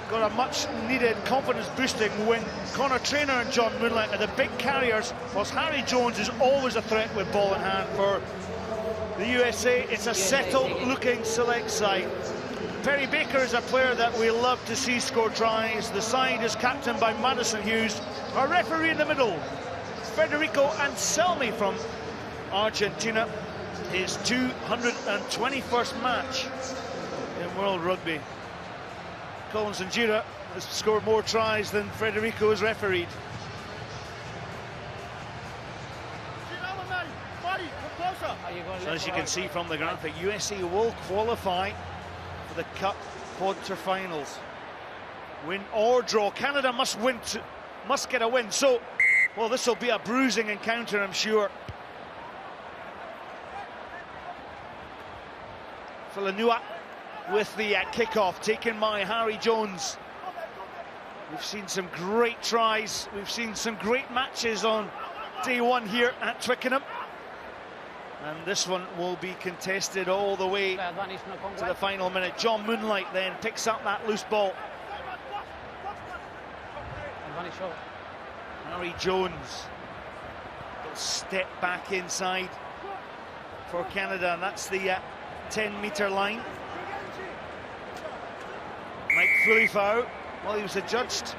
got a much-needed confidence-boosting win. Connor Traynor and John Moonlight are the big carriers, whilst Harry Jones is always a threat with ball in hand for the USA. It's a settled-looking select side. Perry Baker is a player that we love to see score tries. The side is captained by Madison Hughes. Our referee in the middle, Federico Anselmi from Argentina. His 221st match in World Rugby. Collins and Gira has scored more tries than Federico has refereed. So as you can see from the graphic, USA will qualify for the Cup quarter-finals. Win or draw. Canada must win, must get a win. So, well, this will be a bruising encounter, I'm sure. Filanua with the kickoff, taken by Harry Jones. We've seen some great tries. We've seen some great matches on day one here at Twickenham. And this one will be contested all the way to the final minute. John Moonlight then picks up that loose ball. Harry Jones will step back inside for Canada, and that's the 10-metre line. Mike Fulifau, well, he was adjudged.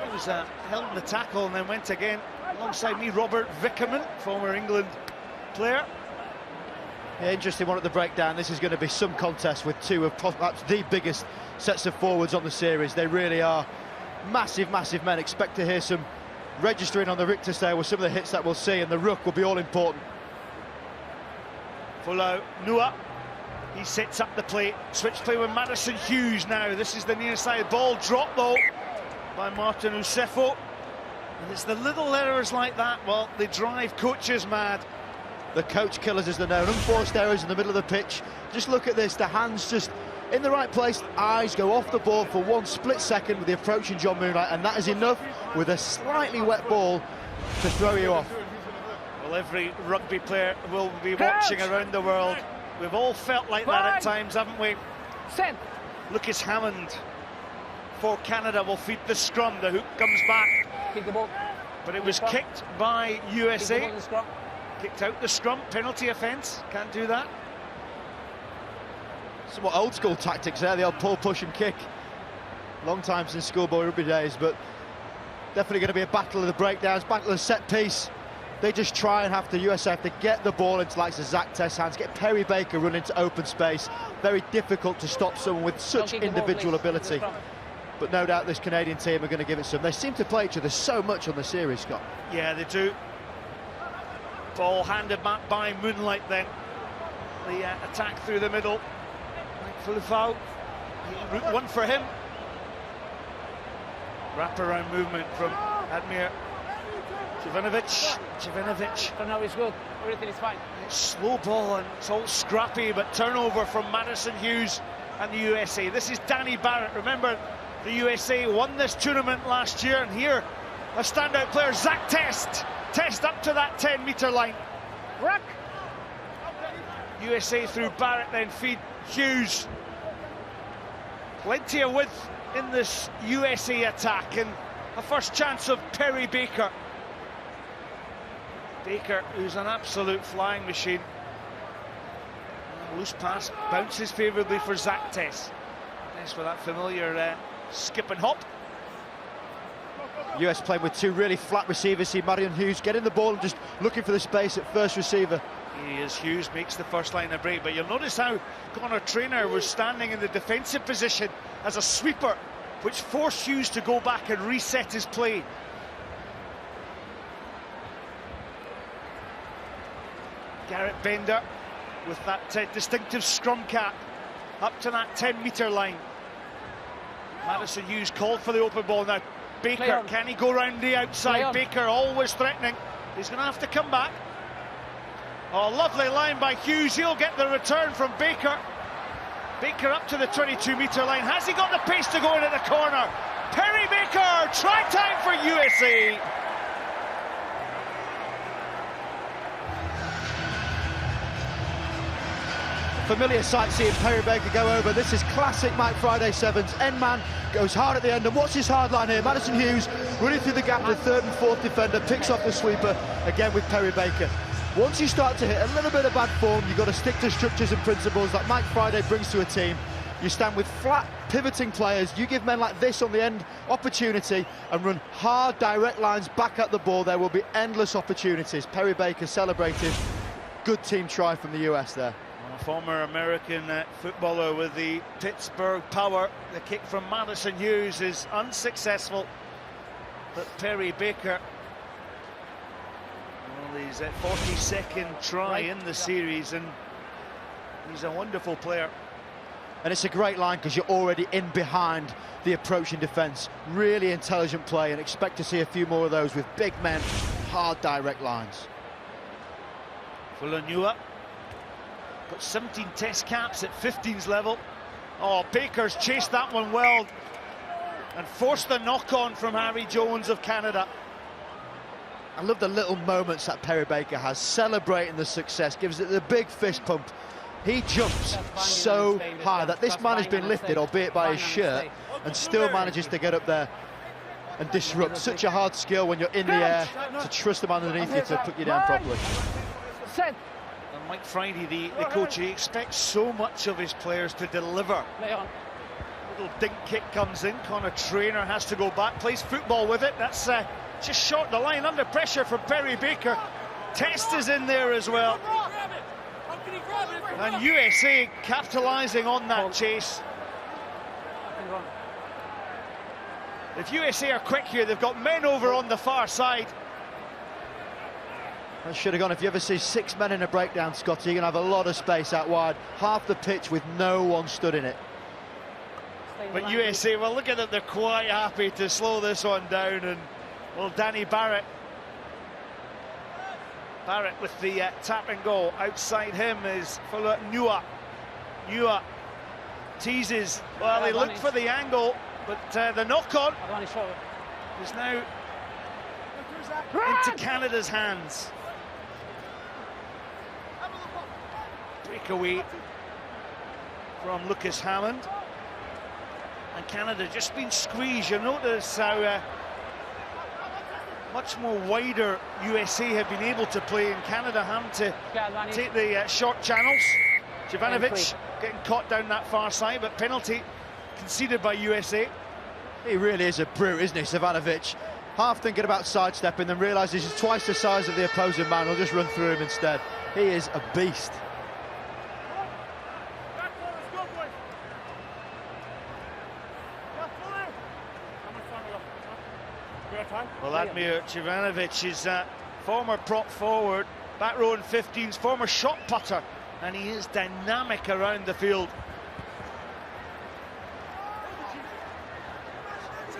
He was held in the tackle and then went again. Alongside me, Robert Vickerman, former England player. Yeah, interesting one at the breakdown. This is going to be some contest with two of perhaps the biggest sets of forwards on the series. They really are massive, massive men. Expect to hear some registering on the Richter scale with some of the hits that we'll see, and the ruck will be all important. Filanua, he sets up the play. Switch play with Madison Hughes now. This is the near side ball. Drop though by Martin Usefo. And it's the little errors like that, well, they drive coaches mad. The coach killers, as they're known. Unforced errors in the middle of the pitch. Just look at this, the hands just in the right place, eyes go off the ball for one split second with the approaching John Moonlight, and that is enough with a slightly wet ball to throw you off. Well, every rugby player will be watching around the world. We've all felt like that at times, haven't we? Lucas Hammond for Canada will feed the scrum. The hook comes back. Kick the ball. But it was kicked by USA. Kicked out the scrum, penalty offence. Can't do that. Somewhat old school tactics there, the old pull, push and kick. Long time since schoolboy rugby days, but definitely going to be a battle of the breakdowns, battle of the set piece. They just try and have to, USA have to get the ball into likes of Zach Test's hands, get Perry Baker running into open space. Very difficult to stop someone with such individual ability. But no doubt this Canadian team are going to give it some. They seem to play each other so much on the series, Scott. Yeah, they do. Ball handed back by Moonlight then. The attack through the middle. Fulifau, route one for him. Wraparound movement from Admir Jovanovic. For now it's good, everything is fine. Slow ball and it's all scrappy, but turnover from Madison Hughes and the USA. This is Danny Barrett. Remember, the USA won this tournament last year, and here a standout player, Zach Test. Test up to that 10-metre line. Rack. USA through Barrett, then feed Hughes. Plenty of width in this USA attack, and a first chance of Perry Baker. Baker, who's an absolute flying machine. Loose pass bounces favourably for Zach Tess. Tess with that familiar skip and hop. US playing with two really flat receivers. See Marion Hughes getting the ball and just looking for the space at first receiver. He is. Hughes makes the first line of break, but you'll notice how Connor Traynor was standing in the defensive position as a sweeper, which forced Hughes to go back and reset his play. Garrett Bender with that distinctive scrum cap up to that 10-metre line. Madison Hughes called for the open ball now. Baker, can he go round the outside? Baker always threatening. He's going to have to come back. Oh, lovely line by Hughes. He'll get the return from Baker. Baker up to the 22-metre line. Has he got the pace to go into the corner? Perry Baker, try time for USA. familiar sight seeing Perry Baker go over. This is classic Mike Friday sevens. End man goes hard at the end, and what's his hard line here? Madison Hughes running through the gap, the third and fourth defender, picks off the sweeper, again with Perry Baker. Once you start to hit a little bit of bad form, you've got to stick to structures and principles that Mike Friday brings to a team. You stand with flat, pivoting players, you give men like this on the end opportunity and run hard, direct lines back at the ball. There will be endless opportunities. Perry Baker celebrated. Good team try from the US there. A former American footballer with the Pittsburgh Power. The kick from Madison Hughes is unsuccessful, but Perry Baker, well, he's at 42nd try in the series, and he's a wonderful player. And it's a great line because you're already in behind the approaching defence. Really intelligent play, and expect to see a few more of those with big men, hard direct lines. Fulanua got 17 test caps at 15s level. Oh, Baker's chased that one well and forced the knock-on from Harry Jones of Canada. I love the little moments that Perry Baker has, celebrating the success, gives it the big fist pump. He jumps so high that this man has been lifted, albeit by his shirt, and still manages to get up there and disrupt. Such a hard skill when you're in the air to trust the man underneath you to put you down properly. And Mike Friday, the coach, he expects so much of his players to deliver. Little dink kick comes in, Connor Traynor has to go back, plays football with it. That's just short the line, under pressure from Perry Baker. Test is in there as well. And USA capitalising on that chase. If USA are quick here, they've got men over on the far side. That should have gone. If you ever see 6 men in a breakdown, Scotty, you're going to have a lot of space out wide. Half the pitch with no one stood in it. But USA, well, look at it, they're quite happy to slow this one down. And, well, Danny Barrett with the tap and go. Outside him is Fulanua. Nua teases. Well, he looked for the angle, but the knock-on is now into Canada's hands. Breakaway from Lucas Hammond. And Canada just been squeezed. You notice how much more wider USA have been able to play, and Canada having to take the short channels. Jovanovic getting caught down that far side, but penalty conceded by USA. He really is a brute, isn't he, Jovanovic? Half thinking about sidestepping, then realises he's twice the size of the opposing man. He'll just run through him instead. He is a beast. Vladimir Jovanovic is former prop forward, back row in 15s, former shot putter, and he is dynamic around the field.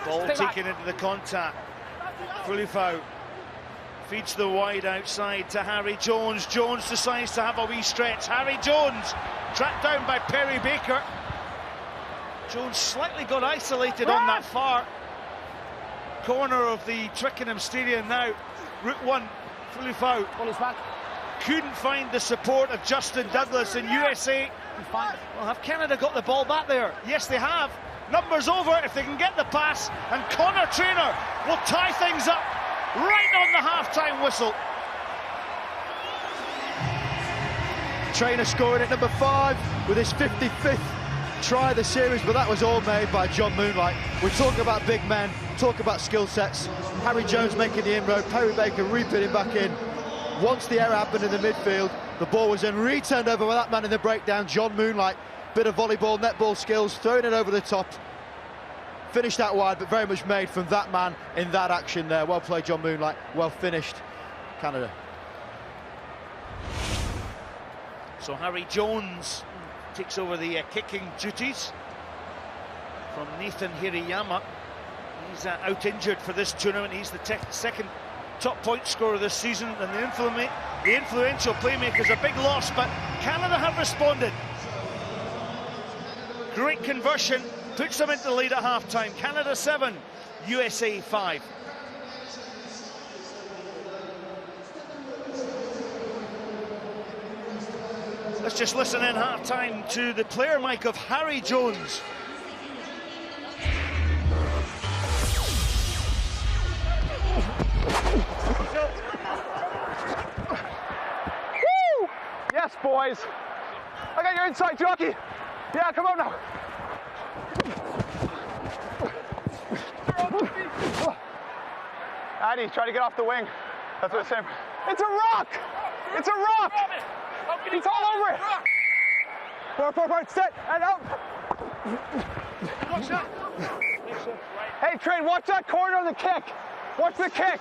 Ball taken into the contact. Fulifau feeds the wide outside to Harry Jones. Jones decides to have a wee stretch. Harry Jones tracked down by Perry Baker. Jones slightly got isolated on that far corner of the Twickenham Stadium now. Route 1, Fulifau couldn't find the support of Justin Douglas, and USA, well, have Canada got the ball back there? Yes, they have. Numbers over if they can get the pass, and Connor Traynor will tie things up right on the half-time whistle. Traynor scoring at number 5 with his 55th try of the series, but that was all made by John Moonlight. We talk about big men, talk about skill sets. Harry Jones making the inroad, Perry Baker reaping back in. Once the error happened in the midfield, the ball was then returned over by that man in the breakdown, John Moonlight. Bit of volleyball, netball skills, throwing it over the top. Finished out wide, but very much made from that man in that action there. Well played, John Moonlight. Well finished, Canada. So Harry Jones takes over the kicking duties from Nathan Hirayama. He's out injured for this tournament. He's the second top point scorer this season, and the influential playmaker's a big loss, but Canada have responded. Great conversion, puts them into the lead at half-time. Canada 7, USA 5. A Let's just listen in half-time to the player mic of Harry Jones. Woo! Yes, boys. I got your inside jockey. Yeah, come on now. Addy, try to get off the wing. That's what it's saying. It's a rock! It's a rock! It's all over it! Forward, set, and out! Hey, Trent, watch that corner of the kick. Watch the kick.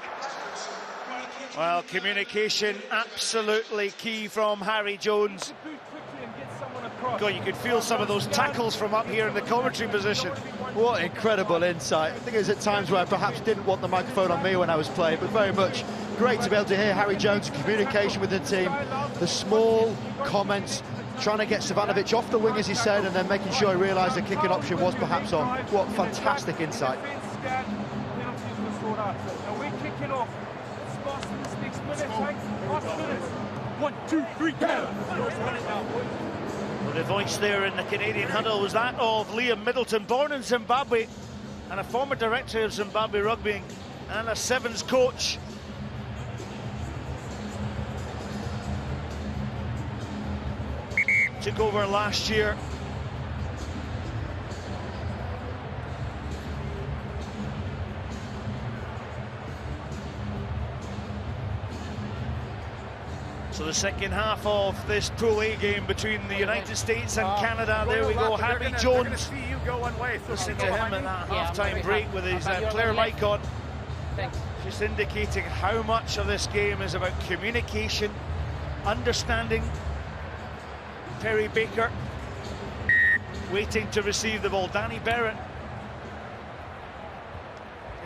Well, communication absolutely key from Harry Jones. God, you could feel some of those tackles from up here in the commentary position. What incredible insight. I think it was at times where I perhaps didn't want the microphone on me when I was playing, but very much great to be able to hear Harry Jones' communication with the team, the small comments, trying to get Savanovic off the wing, as he said, and then making sure he realised the kicking option was perhaps on. What fantastic insight. One, two, three, go! Well, the voice there in the Canadian huddle was that of Liam Middleton, born in Zimbabwe and a former director of Zimbabwe Rugby and a Sevens coach. Took over last year. So the second half of this Pool A game between the United States and Canada. There we go, Harry Jones. Listen to him at that half-time break with his player mic on. Just indicating how much of this game is about communication, understanding. Perry Baker waiting to receive the ball. Danny Barrett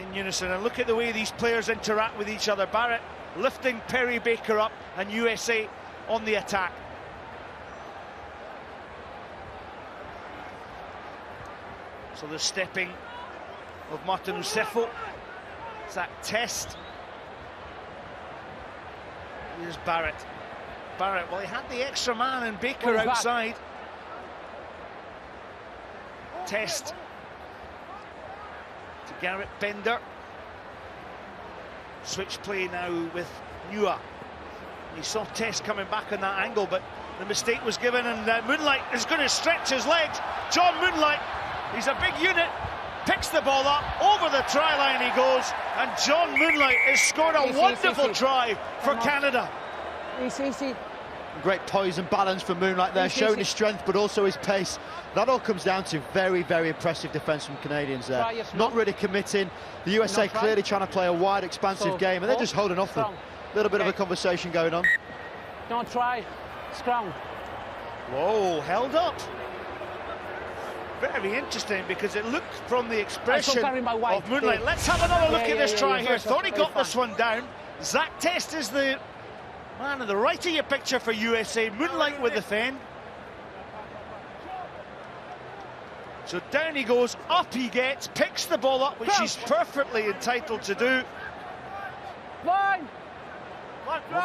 in unison. And look at the way these players interact with each other. Barrett lifting Perry Baker up, and USA on the attack. So the stepping of Martin Usefo. Zach Test. Here's Barrett. Barrett, well, he had the extra man and Baker outside. Test to Garrett Bender. Switch play now with Nua. He saw Test coming back on that angle, but the mistake was given, and Moonlight is going to stretch his legs. John Moonlight, he's a big unit, picks the ball up, over the try line he goes, and John Moonlight has scored a wonderful try for Canada. Great poise and balance for Moonlight there, showing his strength but also his pace. That all comes down to very, very impressive defence from Canadians there. Not really committing. The USA clearly trying to play a wide, expansive game, and they're just holding off them. A little bit of a conversation going on. Don't try. Scrum. Whoa, held up. Very interesting, because it looked from the expression of Moonlight. Let's have another look at this try here. Thought he got this one down. Zach Test is the man on the right of your picture for USA. Moonlight with the fend. So down he goes, up he gets, picks the ball up, which he's perfectly entitled to do. Well,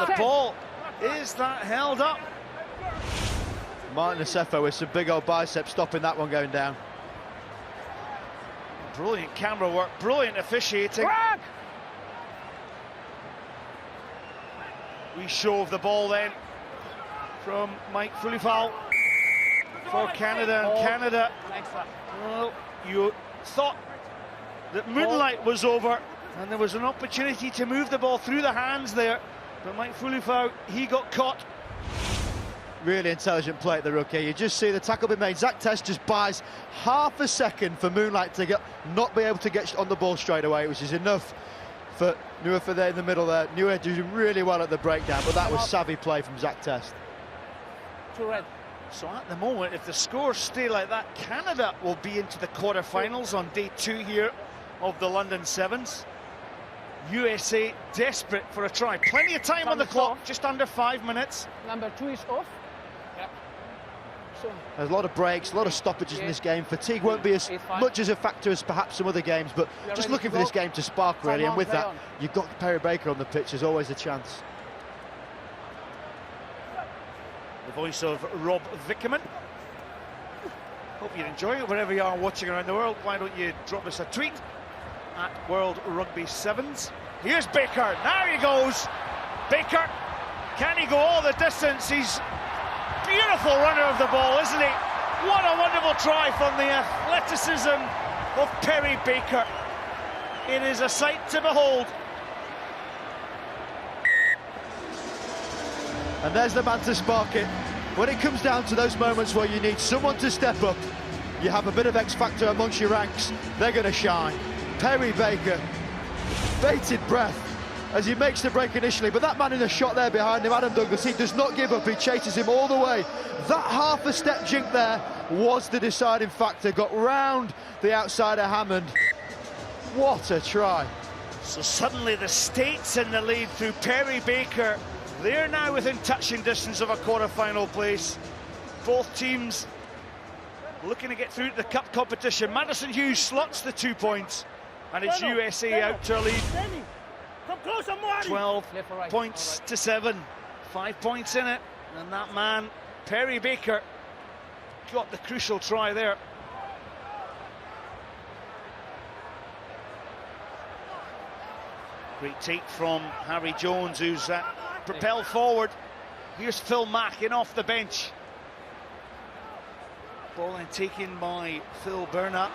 the ball, is that held up? Martin Usefo with some big old biceps stopping that one going down. Brilliant camera work, brilliant officiating. We show of the ball then from Mike Fulifal for Canada. And Canada, well, you thought that Moonlight was over and there was an opportunity to move the ball through the hands there, but Mike Fulifal, he got caught. Really intelligent play at the rookie. You just see the tackle being made. Zach Test just buys half a second for Moonlight to not be able to get on the ball straight away, which is enough for Nua for there in the middle there. Nua doing really well at the breakdown, but that was savvy play from Zach Test. So at the moment, if the scores stay like that, Canada will be into the quarterfinals on day 2 here of the London Sevens. USA desperate for a try. Plenty of time on the clock, just under 5 minutes. Number 2 is off. There's a lot of breaks, a lot of stoppages in this game. Fatigue won't be as much as a factor as perhaps some other games, but just looking for this game to spark, really. And with that, you've got Perry Baker on the pitch. There's always a chance. the voice of Rob Vickerman. Hope you're enjoying it wherever you are watching around the world. Why don't you drop us a tweet at World Rugby Sevens. Here's Baker, now he goes. Baker, can he go all the distance? He's beautiful runner of the ball, isn't he? What a wonderful try from the athleticism of Perry Baker. It is a sight to behold. And there's the man to spark it. When it comes down to those moments where you need someone to step up, you have a bit of X factor amongst your ranks, they're going to shine. Perry Baker, bated breath as he makes the break initially, but that man in the shot there behind him, Adam Douglas, he does not give up, he chases him all the way. That half a step jink there was the deciding factor, got round the outsider Hammond. What a try. So suddenly the States in the lead through Perry Baker. They're now within touching distance of a quarter-final place. Both teams looking to get through to the cup competition. Madison Hughes slots the 2 points, and it's USA out to a lead 12 points to 7. 5 points in it, and that man, Perry Baker, got the crucial try there. Great take from Harry Jones, who's propelled forward. Here's Phil Mack in off the bench. Ball then taken by Phil Burnett.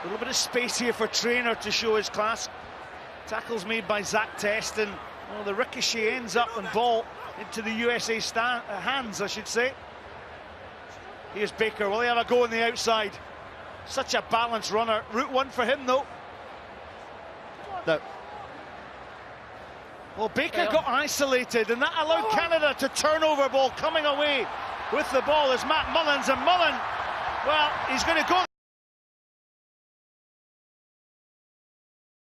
A little bit of space here for Traynor to show his class. Tackles made by Zach Test, and well, the ricochet ends up and ball into the USA hands, I should say. Here's Baker. Will he have a go on the outside? Such a balanced runner. Route one for him, though. No. Well, Baker got isolated, and that allowed Canada to turn over ball. Coming away with the ball is Matt Mullins, and Mullen, well, he's going to go